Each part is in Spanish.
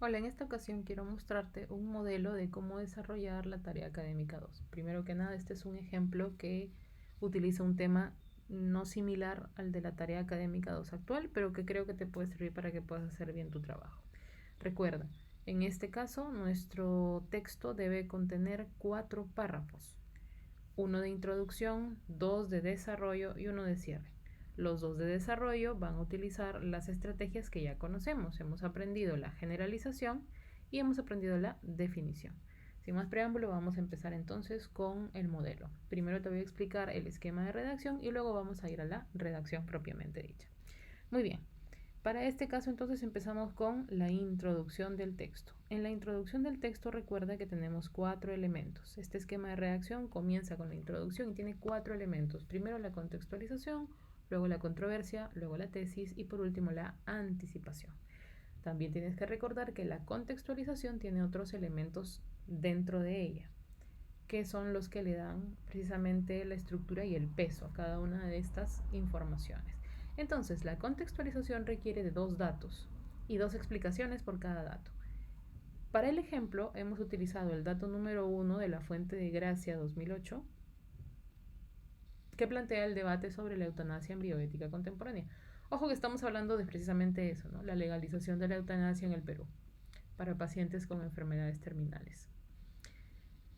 Hola, en esta ocasión quiero mostrarte un modelo de cómo desarrollar la tarea académica 2. Primero que nada, este es un ejemplo que utiliza un tema no similar al de la tarea académica 2 actual, pero que creo que te puede servir para que puedas hacer bien tu trabajo. Recuerda, en este caso, nuestro texto debe contener 4 párrafos. Uno de introducción, 2 de desarrollo y uno de cierre. Los 2 de desarrollo van a utilizar las estrategias que ya conocemos. Hemos aprendido la generalización y hemos aprendido la definición. Sin más preámbulo, vamos a empezar entonces con el modelo. Primero te voy a explicar el esquema de redacción y luego vamos a ir a la redacción propiamente dicha. Muy bien. Para este caso entonces empezamos con la introducción del texto. En la introducción del texto recuerda que tenemos 4 elementos. Este esquema de redacción comienza con la introducción y tiene 4 elementos. Primero la contextualización, luego la controversia, luego la tesis y por último la anticipación. También tienes que recordar que la contextualización tiene otros elementos dentro de ella, que son los que le dan precisamente la estructura y el peso a cada una de estas informaciones. Entonces, la contextualización requiere de 2 datos y 2 explicaciones por cada dato. Para el ejemplo, hemos utilizado el dato número 1 de la Fuente de Gracia 2008, que plantea el debate sobre la eutanasia en bioética contemporánea. Ojo que estamos hablando de precisamente eso, ¿no? La legalización de la eutanasia en el Perú para pacientes con enfermedades terminales.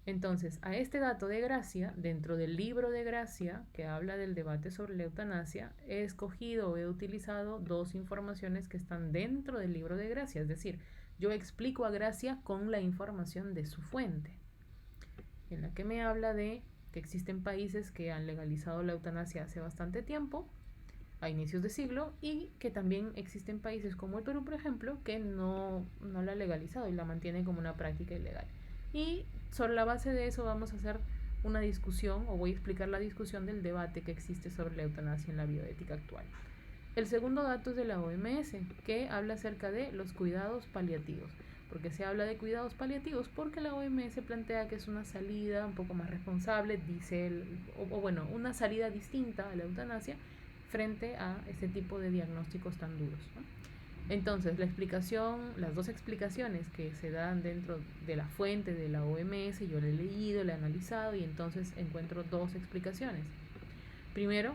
Entonces, a este dato de Gracia, dentro del libro de Gracia, que habla del debate sobre la eutanasia, he escogido o he utilizado 2 informaciones que están dentro del libro de Gracia. Es decir, yo explico a Gracia con la información de su fuente, en la que me habla de que existen países que han legalizado la eutanasia hace bastante tiempo, a inicios de siglo, y que también existen países como el Perú, por ejemplo, que no la ha legalizado y la mantienen como una práctica ilegal. Y sobre la base de eso vamos a hacer una discusión, o voy a explicar la discusión del debate que existe sobre la eutanasia en la bioética actual. El segundo dato es de la OMS, que habla acerca de los cuidados paliativos. ¿Por qué se habla de cuidados paliativos? Porque la OMS plantea que es una salida un poco más responsable, dice bueno, una salida distinta a la eutanasia frente a este tipo de diagnósticos tan duros, ¿no? Entonces, las 2 explicaciones que se dan dentro de la fuente de la OMS, yo la he leído, la he analizado y entonces encuentro 2 explicaciones. Primero,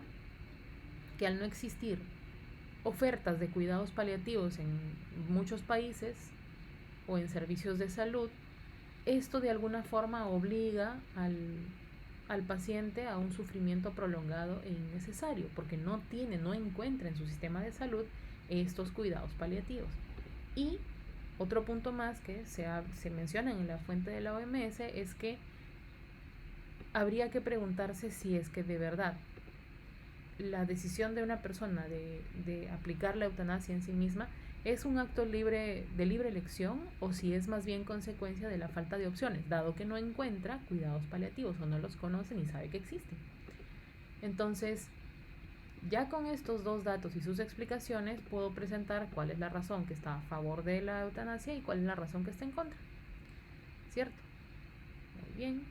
que al no existir ofertas de cuidados paliativos en muchos países o en servicios de salud, esto de alguna forma obliga al paciente a un sufrimiento prolongado e innecesario, porque no encuentra en su sistema de salud estos cuidados paliativos. Y otro punto más que se menciona en la fuente de la OMS es que habría que preguntarse si es que de verdad la decisión de una persona de aplicar la eutanasia en sí misma es un acto de libre elección o si es más bien consecuencia de la falta de opciones, dado que no encuentra cuidados paliativos o no los conoce ni sabe que existen. Entonces, ya con estos 2 datos y sus explicaciones, puedo presentar cuál es la razón que está a favor de la eutanasia y cuál es la razón que está en contra. ¿Cierto? Muy bien.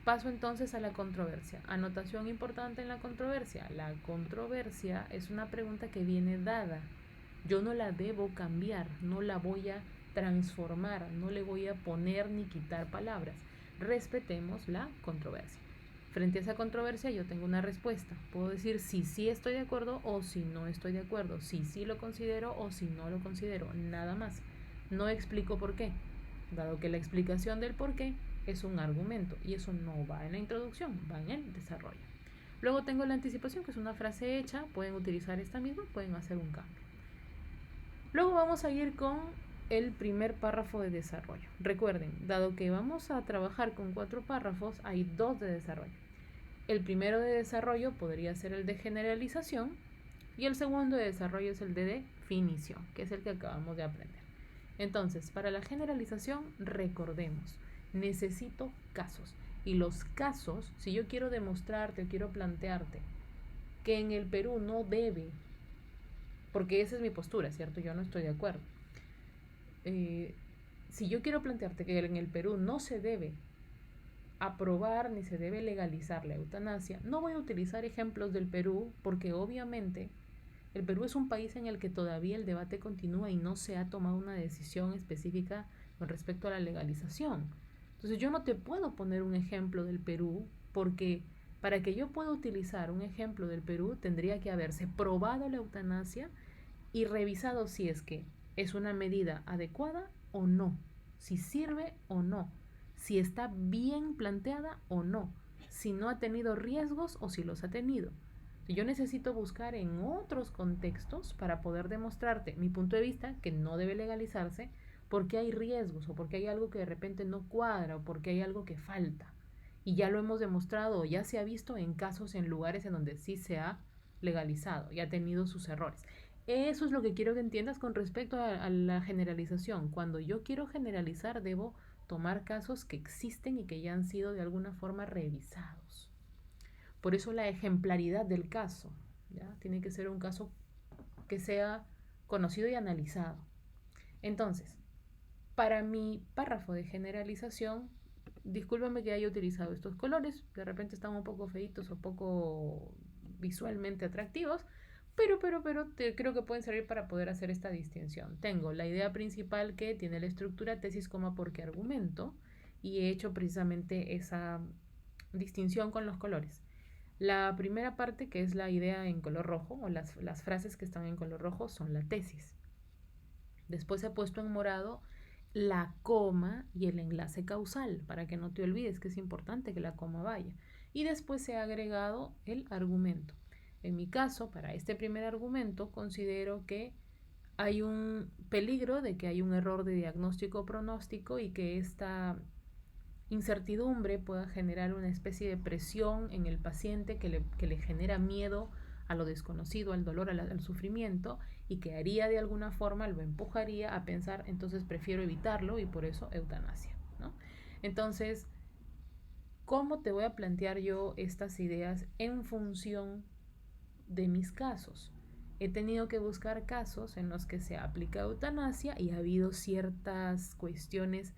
Paso entonces a la controversia. Anotación importante en la controversia. La controversia es una pregunta que viene dada. Yo no la debo cambiar, no la voy a transformar, no le voy a poner ni quitar palabras. Respetemos la controversia. Frente a esa controversia yo tengo una respuesta. Puedo decir si sí estoy de acuerdo o si no estoy de acuerdo, si sí lo considero o si no lo considero, nada más. No explico por qué, dado que la explicación del por qué es un argumento y eso no va en la introducción, va en el desarrollo. Luego tengo la anticipación, que es una frase hecha, pueden utilizar esta misma, pueden hacer un cambio. Luego vamos a ir con el primer párrafo de desarrollo. Recuerden, dado que vamos a trabajar con 4 párrafos, hay 2 de desarrollo. El primero de desarrollo podría ser el de generalización y el segundo de desarrollo es el de definición, que es el que acabamos de aprender. Entonces, para la generalización, recordemos, necesito casos. Y los casos, si yo quiero demostrarte o quiero plantearte que en el Perú no debe, porque esa es mi postura, ¿cierto? Yo no estoy de acuerdo. Si yo quiero plantearte que en el Perú no se debe aprobar ni se debe legalizar la eutanasia, no voy a utilizar ejemplos del Perú porque obviamente El Perú es un país en el que todavía el debate continúa y no se ha tomado una decisión específica con respecto a la legalización. Entonces yo no te puedo poner un ejemplo del Perú porque para que yo pueda utilizar un ejemplo del Perú tendría que haberse probado la eutanasia y revisado si es que es una medida adecuada o no, si sirve o no, si está bien planteada o no, si no ha tenido riesgos o si los ha tenido. Yo necesito buscar en otros contextos para poder demostrarte mi punto de vista que no debe legalizarse porque hay riesgos o porque hay algo que de repente no cuadra o porque hay algo que falta. Y ya lo hemos demostrado o ya se ha visto en casos en lugares en donde sí se ha legalizado y ha tenido sus errores. Eso es lo que quiero que entiendas con respecto a la generalización. Cuando yo quiero generalizar, debo tomar casos que existen y que ya han sido de alguna forma revisados. Por eso la ejemplaridad del caso, ¿ya? Tiene que ser un caso que sea conocido y analizado. Entonces, para mi párrafo de generalización, discúlpame que haya utilizado estos colores, de repente están un poco feitos o poco visualmente atractivos, pero creo que pueden servir para poder hacer esta distinción. Tengo la idea principal que tiene la estructura tesis, coma, porque argumento, y he hecho precisamente esa distinción con los colores. La primera parte, que es la idea en color rojo, o las frases que están en color rojo, son la tesis. Después he puesto en morado la coma y el enlace causal, para que no te olvides que es importante que la coma vaya. Y después he agregado el argumento. En mi caso, para este primer argumento, considero que hay un peligro de que hay un error de diagnóstico o pronóstico y que esta incertidumbre pueda generar una especie de presión en el paciente que le genera miedo a lo desconocido, al dolor, al sufrimiento, y que haría de alguna forma, lo empujaría a pensar, entonces prefiero evitarlo y por eso eutanasia, ¿no? Entonces, ¿cómo te voy a plantear yo estas ideas en función de mis casos? He tenido que buscar casos en los que se aplica eutanasia y ha habido ciertas cuestiones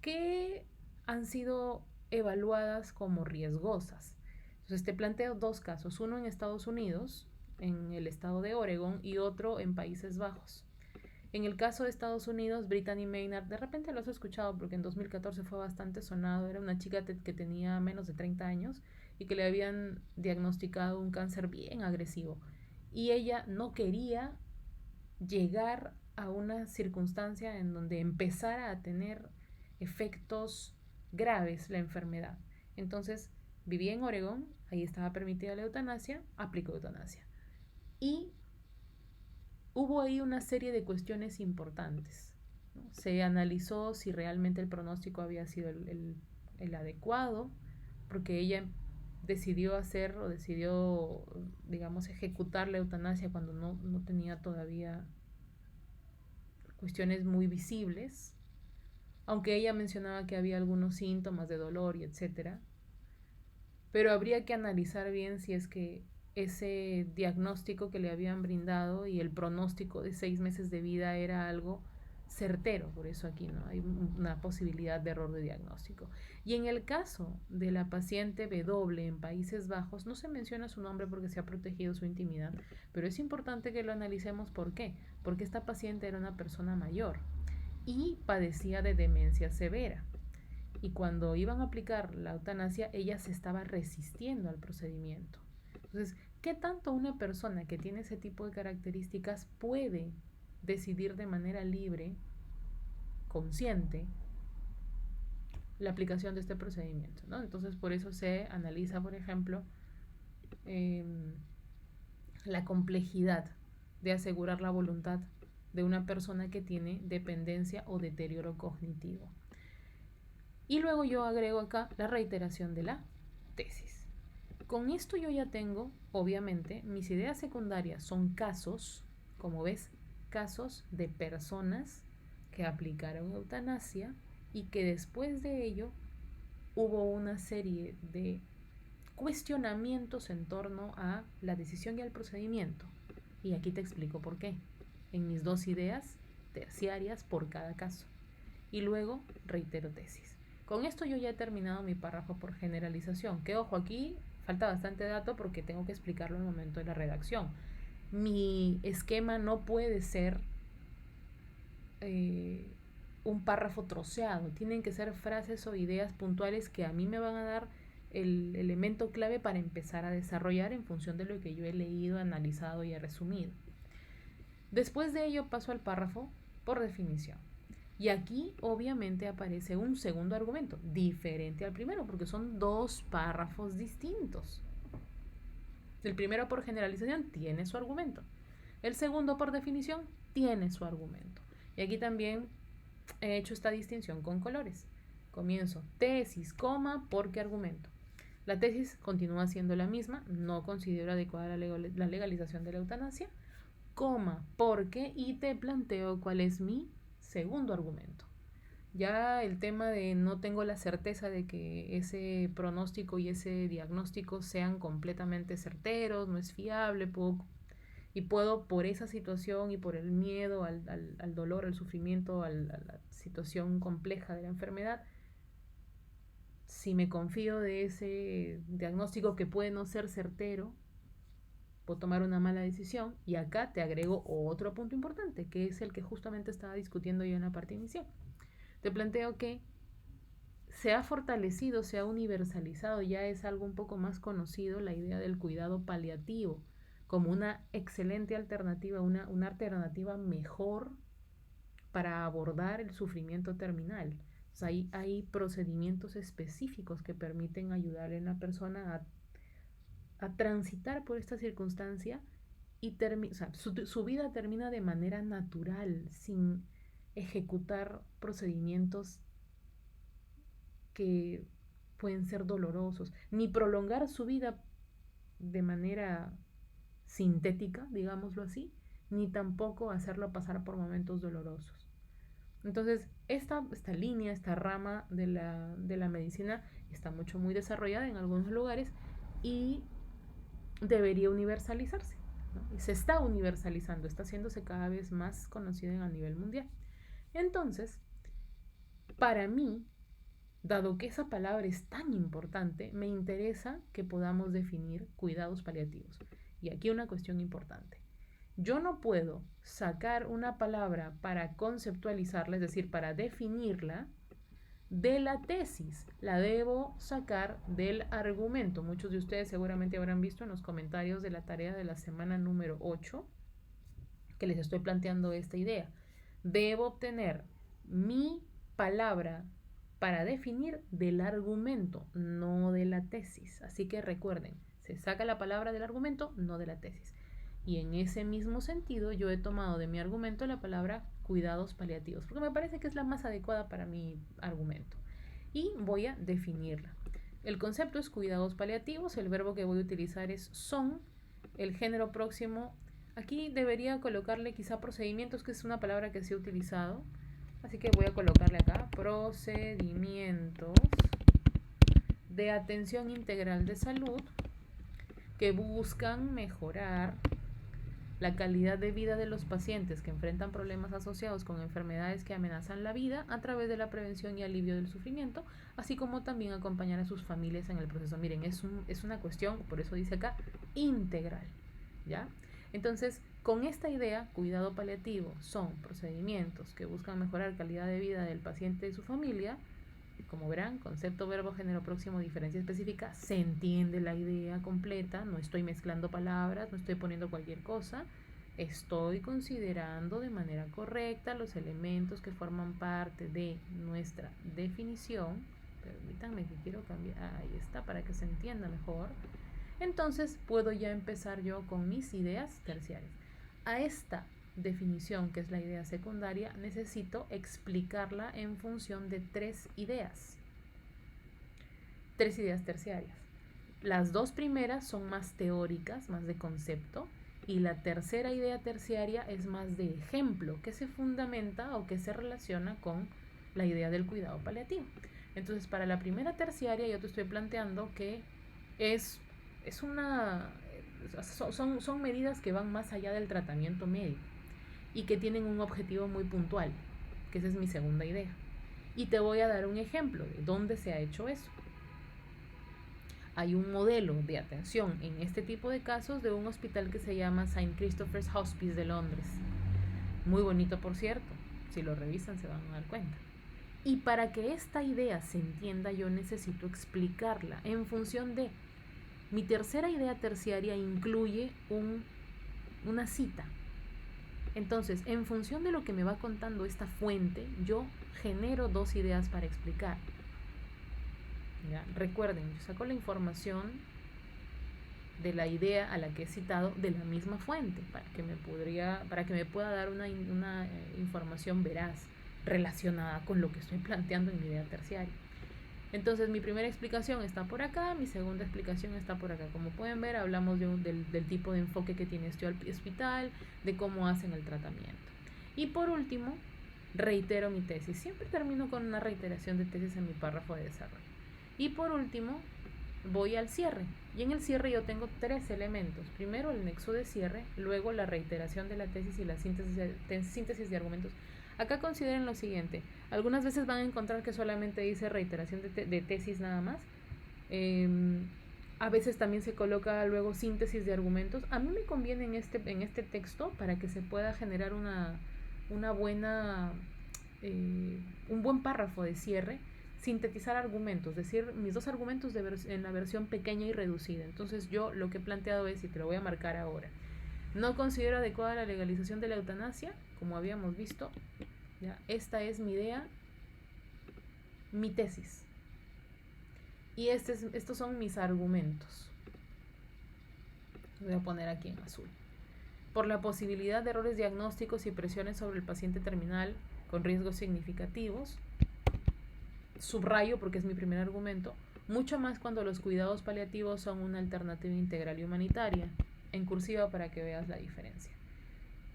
que han sido evaluadas como riesgosas. Entonces te planteo dos casos, uno en Estados Unidos, en el estado de Oregon, y otro en Países Bajos. En el caso de Estados Unidos, Brittany Maynard, de repente lo has escuchado porque en 2014 fue bastante sonado, era una chica que tenía menos de 30 años y que le habían diagnosticado un cáncer bien agresivo. Y ella no quería llegar a una circunstancia en donde empezara a tener efectos graves la enfermedad. Entonces, vivía en Oregón, ahí estaba permitida la eutanasia, aplicó eutanasia. Y hubo ahí una serie de cuestiones importantes, ¿no? Se analizó si realmente el pronóstico había sido el adecuado, porque ella decidió hacer o decidió, digamos, ejecutar la eutanasia cuando no tenía todavía cuestiones muy visibles, aunque ella mencionaba que había algunos síntomas de dolor y etcétera, pero habría que analizar bien si es que ese diagnóstico que le habían brindado y el pronóstico de 6 meses de vida era algo certero, por eso aquí no hay una posibilidad de error de diagnóstico. Y en el caso de la paciente W en Países Bajos, no se menciona su nombre porque se ha protegido su intimidad, pero es importante que lo analicemos. ¿Por qué? Porque esta paciente era una persona mayor y padecía de demencia severa. Y cuando iban a aplicar la eutanasia, ella se estaba resistiendo al procedimiento. Entonces, ¿qué tanto una persona que tiene ese tipo de características puede decidir de manera libre, consciente, la aplicación de este procedimiento, ¿no? Entonces, por eso se analiza, por ejemplo, eh, la complejidad de asegurar la voluntad de una persona que tiene dependencia o deterioro cognitivo. Y luego yo agrego acá la reiteración de la tesis. Con esto yo ya tengo, obviamente, mis ideas secundarias son casos, como ves, casos de personas que aplicaron eutanasia y que después de ello hubo una serie de cuestionamientos en torno a la decisión y al procedimiento. Y aquí te explico por qué, en mis dos ideas terciarias por cada caso. Y luego reitero tesis. Con esto yo ya he terminado mi párrafo por generalización, que ojo, aquí falta bastante dato porque tengo que explicarlo en el momento de la redacción. Mi esquema no puede ser un párrafo troceado. Tienen que ser frases o ideas puntuales que a mí me van a dar el elemento clave para empezar a desarrollar en función de lo que yo he leído, analizado y he resumido. Después de ello paso al párrafo por definición. Y aquí obviamente aparece un segundo argumento, diferente al primero, porque son dos párrafos distintos. El primero por generalización tiene su argumento. El segundo por definición tiene su argumento. Y aquí también he hecho esta distinción con colores. Comienzo tesis, coma, porque argumento. La tesis continúa siendo la misma, no considero adecuada la legalización de la eutanasia, coma, porque, y te planteo cuál es mi segundo argumento. Ya el tema de no tengo la certeza de que ese pronóstico y ese diagnóstico sean completamente certeros, no es fiable, puedo por esa situación y por el miedo al dolor, al sufrimiento, a la situación compleja de la enfermedad, si me confío de ese diagnóstico que puede no ser certero, puedo tomar una mala decisión. Y acá te agrego otro punto importante, que es el que justamente estaba discutiendo yo en la parte inicial. Te planteo que se ha fortalecido, se ha universalizado, ya es algo un poco más conocido la idea del cuidado paliativo como una excelente alternativa, una alternativa mejor para abordar el sufrimiento terminal. O sea, hay procedimientos específicos que permiten ayudar a la persona a transitar por esta circunstancia y o sea, su vida termina de manera natural, sin ejecutar procedimientos que pueden ser dolorosos, ni prolongar su vida de manera sintética, digámoslo así, ni tampoco hacerlo pasar por momentos dolorosos. Entonces, esta línea, esta rama de la medicina está muy desarrollada en algunos lugares y debería universalizarse, ¿no? Y se está universalizando, está haciéndose cada vez más conocida a nivel mundial. Entonces, para mí, dado que esa palabra es tan importante, me interesa que podamos definir cuidados paliativos. Y aquí una cuestión importante. Yo no puedo sacar una palabra para conceptualizarla, es decir, para definirla, de la tesis. La debo sacar del argumento. Muchos de ustedes seguramente habrán visto en los comentarios de la tarea de la semana número 8 que les estoy planteando esta idea. Debo obtener mi palabra para definir del argumento, no de la tesis. Así que recuerden, se saca la palabra del argumento, no de la tesis. Y en ese mismo sentido yo he tomado de mi argumento la palabra cuidados paliativos, porque me parece que es la más adecuada para mi argumento. Y voy a definirla. El concepto es cuidados paliativos, el verbo que voy a utilizar es son, el género próximo, aquí debería colocarle quizá procedimientos, que es una palabra que sí he utilizado, así que voy a colocarle acá procedimientos de atención integral de salud que buscan mejorar la calidad de vida de los pacientes que enfrentan problemas asociados con enfermedades que amenazan la vida a través de la prevención y alivio del sufrimiento, así como también acompañar a sus familias en el proceso. Miren, es una cuestión, por eso dice acá, integral, ¿ya? Entonces, con esta idea, cuidado paliativo son procedimientos que buscan mejorar calidad de vida del paciente y su familia. Como verán, concepto, verbo, género próximo, diferencia específica, se entiende la idea completa, no estoy mezclando palabras, no estoy poniendo cualquier cosa, estoy considerando de manera correcta los elementos que forman parte de nuestra definición. Permítanme que quiero cambiar, ahí está, para que se entienda mejor. Entonces puedo ya empezar yo con mis ideas terciarias. A esta definición, que es la idea secundaria, necesito explicarla en función de tres ideas terciarias. Las dos primeras son más teóricas, más de concepto, y la tercera idea terciaria es más de ejemplo, que se fundamenta o que se relaciona con la idea del cuidado paliativo. Entonces, para la primera terciaria yo te estoy planteando que son medidas que van más allá del tratamiento médico y que tienen un objetivo muy puntual, que esa es mi segunda idea. Y te voy a dar un ejemplo de dónde se ha hecho eso. Hay un modelo de atención en este tipo de casos de un hospital que se llama St. Christopher's Hospice de Londres. Muy bonito, por cierto. Si lo revisan se van a dar cuenta. Y para que esta idea se entienda, yo necesito explicarla en función de... Mi tercera idea terciaria incluye una cita. Entonces, en función de lo que me va contando esta fuente, yo genero dos ideas para explicar. ¿Ya? Recuerden, yo saco la información de la idea a la que he citado de la misma fuente para que me pueda dar una información veraz relacionada con lo que estoy planteando en mi idea terciaria. Entonces mi primera explicación está por acá, mi segunda explicación está por acá. Como pueden ver, hablamos del tipo de enfoque que tiene este hospital, de cómo hacen el tratamiento. Y por último, reitero mi tesis. Siempre termino con una reiteración de tesis en mi párrafo de desarrollo. Y por último, voy al cierre. Y en el cierre yo tengo tres elementos. Primero, el nexo de cierre, luego la reiteración de la tesis y la síntesis de argumentos. Acá consideren lo siguiente. Algunas veces van a encontrar que solamente dice reiteración de tesis nada más. A veces también se coloca luego síntesis de argumentos. A mí me conviene en este texto para que se pueda generar un buen párrafo de cierre, sintetizar argumentos, decir mis dos argumentos en la versión pequeña y reducida. Entonces yo lo que he planteado es, y te lo voy a marcar ahora, no considero adecuada la legalización de la eutanasia, como habíamos visto. ¿Ya? Esta es mi idea, mi tesis. Y estos son mis argumentos. Voy a poner aquí en azul. Por la posibilidad de errores diagnósticos y presiones sobre el paciente terminal con riesgos significativos, subrayo porque es mi primer argumento, mucho más cuando los cuidados paliativos son una alternativa integral y humanitaria, en cursiva para que veas la diferencia.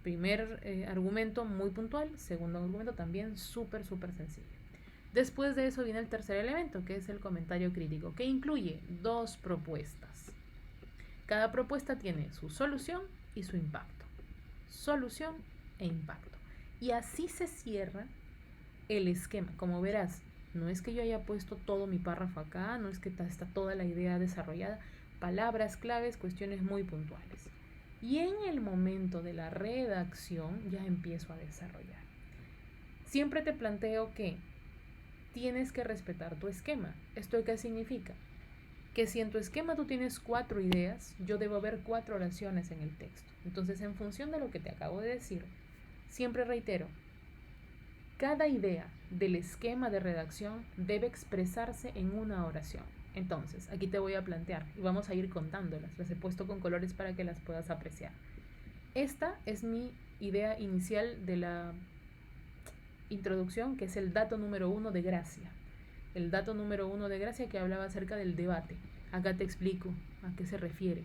Primer argumento muy puntual, segundo argumento también súper sencillo. Después de eso viene el tercer elemento, que es el comentario crítico, que incluye dos propuestas. Cada propuesta tiene su solución y su impacto. Solución e impacto. Y así se cierra el esquema. Como verás, no es que yo haya puesto todo mi párrafo acá, no es que está toda la idea desarrollada. Palabras claves, cuestiones muy puntuales. Y en el momento de la redacción ya empiezo a desarrollar. Siempre te planteo que tienes que respetar tu esquema. ¿Esto qué significa? Que si en tu esquema tú tienes 4 ideas, yo debo ver 4 oraciones en el texto. Entonces, en función de lo que te acabo de decir, siempre reitero, cada idea del esquema de redacción debe expresarse en una oración. Entonces, aquí te voy a plantear y vamos a ir contándolas. Las he puesto con colores para que las puedas apreciar. Esta es mi idea inicial de la introducción, que es el dato número 1 de Gracia. El dato número 1 de Gracia que hablaba acerca del debate. Acá te explico a qué se refiere.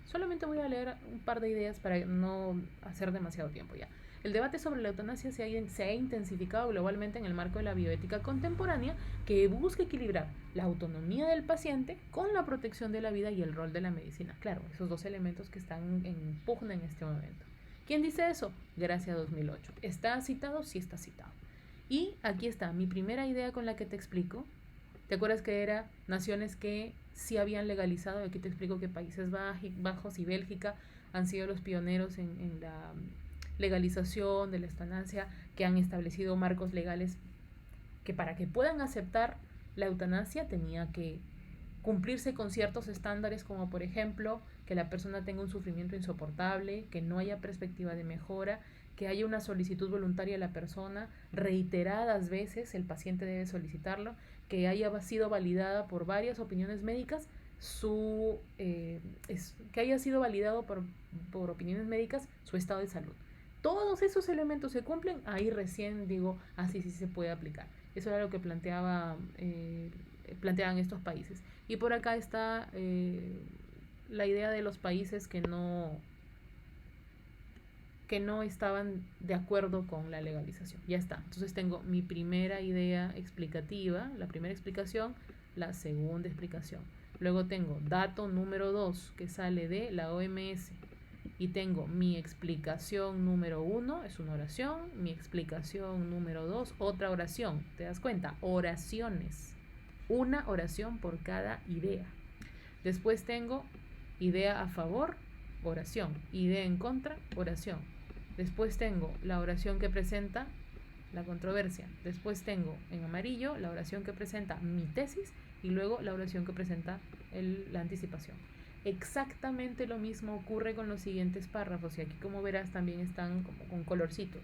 Solamente voy a leer un par de ideas para no hacer demasiado tiempo ya. El debate sobre la eutanasia se ha intensificado globalmente en el marco de la bioética contemporánea que busca equilibrar la autonomía del paciente con la protección de la vida y el rol de la medicina. Claro, esos dos elementos que están en pugna en este momento. ¿Quién dice eso? Gracia 2008. ¿Está citado? Sí está citado. Y aquí está mi primera idea con la que te explico. ¿Te acuerdas que era naciones que sí habían legalizado? Aquí te explico que Países Bajos y Bélgica han sido los pioneros en la legalización de la eutanasia, que han establecido marcos legales que para que puedan aceptar la eutanasia tenía que cumplirse con ciertos estándares, como por ejemplo que la persona tenga un sufrimiento insoportable, que no haya perspectiva de mejora, que haya una solicitud voluntaria de la persona, reiteradas veces el paciente debe solicitarlo, que haya sido validada por varias opiniones médicas, que haya sido validado por opiniones médicas su estado de salud. Todos esos elementos se cumplen, ahí recién digo, así sí se puede aplicar. Eso era lo que planteaban estos países. Y por acá está la idea de los países que no estaban de acuerdo con la legalización. Ya está. Entonces tengo mi primera idea explicativa, la primera explicación, la segunda explicación. Luego tengo dato número 2 que sale de la OMS. Y tengo mi explicación número 1, es una oración. Mi explicación número 2, otra oración. ¿Te das cuenta? Oraciones. Una oración por cada idea. Después tengo idea a favor, oración. Idea en contra, oración. Después tengo la oración que presenta la controversia. Después tengo en amarillo la oración que presenta mi tesis y luego la oración que presenta la anticipación. Exactamente lo mismo ocurre con los siguientes párrafos, y aquí, como verás, también están como con colorcitos.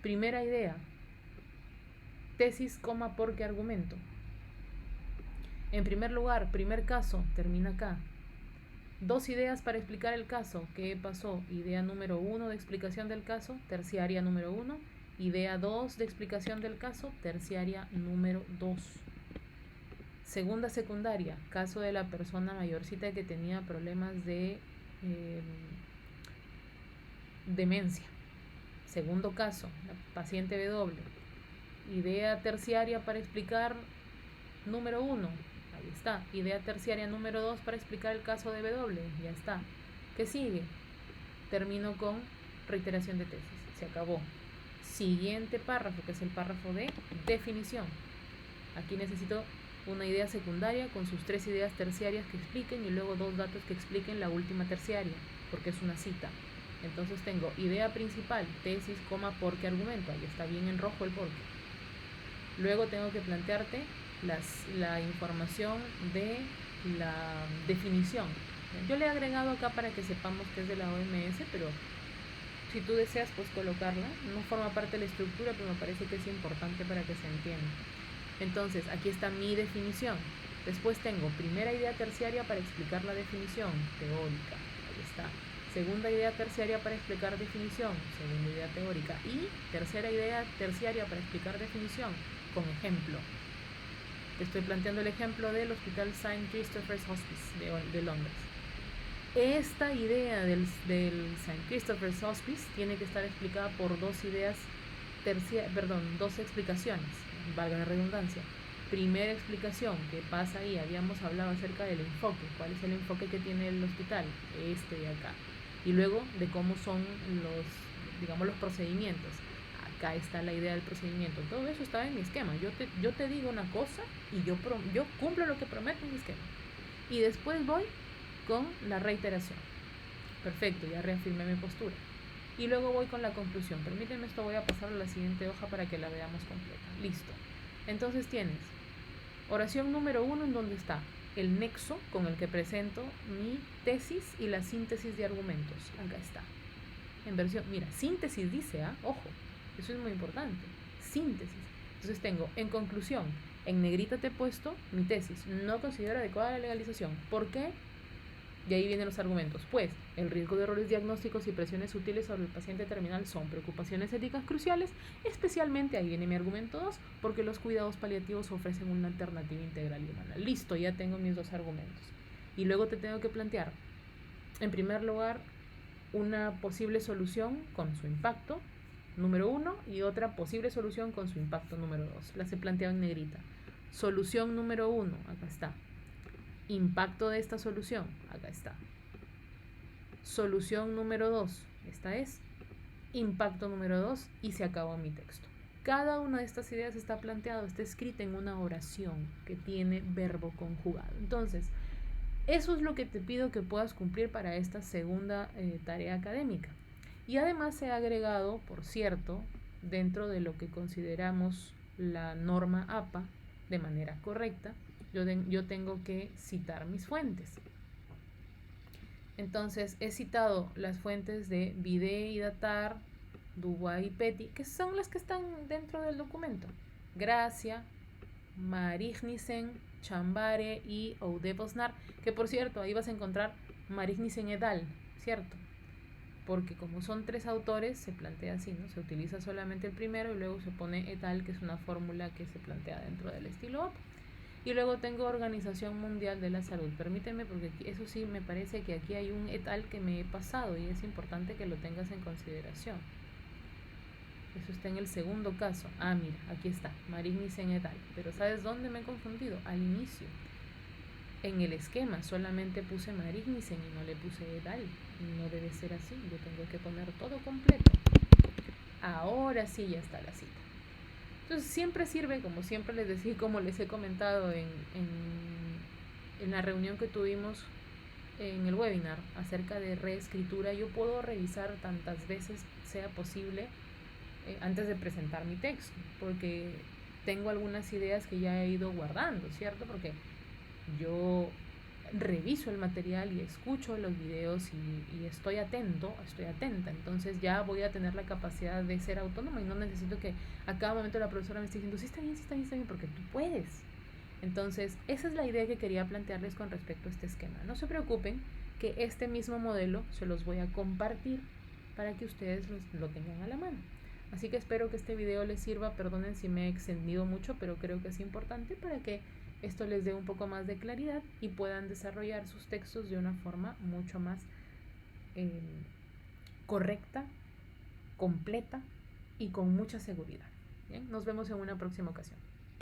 Primera idea, tesis, porque argumento. En primer lugar, primer caso, termina acá. Dos ideas para explicar el caso. ¿Qué pasó? Idea número 1 de explicación del caso, terciaria número 1. Idea 2 de explicación del caso, terciaria número 2. Segunda secundaria, caso de la persona mayorcita que tenía problemas de demencia. Segundo caso, la paciente W. Idea terciaria para explicar número 1, ahí está. Idea terciaria número 2 para explicar el caso de W, ya está. ¿Qué sigue? Termino con reiteración de tesis, se acabó. Siguiente párrafo, que es el párrafo de definición. Aquí necesito una idea secundaria con sus 3 ideas terciarias que expliquen y luego 2 datos que expliquen la última terciaria, porque es una cita. Entonces tengo idea principal, tesis, porque argumento. Ahí está bien en rojo el porque. Luego tengo que plantearte la información de la definición. Yo le he agregado acá para que sepamos que es de la OMS, pero si tú deseas, pues colocarla. No forma parte de la estructura, pero me parece que es importante para que se entienda. Entonces, aquí está mi definición. Después tengo primera idea terciaria para explicar la definición teórica. Ahí está. Segunda idea terciaria para explicar definición. Segunda idea teórica. Y tercera idea terciaria para explicar definición con ejemplo. Te estoy planteando el ejemplo del Hospital St. Christopher's Hospice de Londres. Esta idea del St. Christopher's Hospice tiene que estar explicada por dos explicaciones, valga la redundancia. Primera explicación, ¿qué pasa ahí? Habíamos hablado acerca del enfoque. ¿Cuál es el enfoque que tiene el hospital? Este de acá. Y luego de cómo son los procedimientos. Acá está la idea del procedimiento. Todo eso estaba en mi esquema. Yo te digo una cosa y yo cumplo lo que prometo en mi esquema. Y después voy con la reiteración. Perfecto, ya reafirmé mi postura. Y luego voy con la conclusión. Permíteme, esto voy a pasar a la siguiente hoja para que la veamos completa. Listo. Entonces tienes oración número 1, en donde está el nexo con el que presento mi tesis y la síntesis de argumentos. Acá está. En versión, mira, síntesis dice, ojo, eso es muy importante. Síntesis. Entonces tengo, en conclusión, en negrita te he puesto mi tesis. No considero adecuada la legalización. ¿Por qué? Y ahí vienen los argumentos. Pues, el riesgo de errores diagnósticos y presiones sutiles sobre el paciente terminal son preocupaciones éticas cruciales, especialmente, ahí viene mi argumento 2, porque los cuidados paliativos ofrecen una alternativa integral y humana. Listo, ya tengo mis 2 argumentos. Y luego te tengo que plantear, en primer lugar, una posible solución con su impacto número 1 y otra posible solución con su impacto número 2. Las he planteado en negrita. Solución número 1, acá está. Impacto de esta solución, acá está. Solución número 2, esta es. Impacto número 2 y se acabó mi texto. Cada una de estas ideas está planteada, está escrita en una oración que tiene verbo conjugado. Entonces, eso es lo que te pido que puedas cumplir para esta segunda tarea académica. Y además se ha agregado, por cierto, dentro de lo que consideramos la norma APA de manera correcta, yo tengo que citar mis fuentes. Entonces he citado las fuentes de Bidet y Datar, Dubois y Petty, que son las que están dentro del documento. Gracia, Marignissen, Chambare y Oude-Bosnar, que por cierto, ahí vas a encontrar Marignissen et al, ¿cierto? Porque como son 3 autores, se plantea así, ¿no? Se utiliza solamente el primero y luego se pone et al, que es una fórmula que se plantea dentro del estilo APA. Y luego tengo Organización Mundial de la Salud. Permíteme, porque eso sí me parece que aquí hay un et al que me he pasado y es importante que lo tengas en consideración. Eso está en el segundo caso. Mira, aquí está, Marignissen et al. Pero ¿sabes dónde me he confundido? Al inicio. En el esquema solamente puse Marignissen y no le puse et al. Y no debe ser así. Yo tengo que poner todo completo. Ahora sí ya está la cita. Entonces siempre sirve, como siempre les decía, como les he comentado en la reunión que tuvimos en el webinar acerca de reescritura, yo puedo revisar tantas veces sea posible antes de presentar mi texto, porque tengo algunas ideas que ya he ido guardando, ¿cierto? Porque yo reviso el material y escucho los videos y estoy atento, estoy atenta, entonces ya voy a tener la capacidad de ser autónoma y no necesito que a cada momento la profesora me esté diciendo, sí está bien, sí está bien, está bien, porque tú puedes. Entonces, esa es la idea que quería plantearles con respecto a este esquema. No se preocupen que este mismo modelo se los voy a compartir para que ustedes lo tengan a la mano. Así que espero que este video les sirva, perdonen si me he extendido mucho, pero creo que es importante para que esto les dé un poco más de claridad y puedan desarrollar sus textos de una forma mucho más eh, correcta, completa y con mucha seguridad. Bien, nos vemos en una próxima ocasión.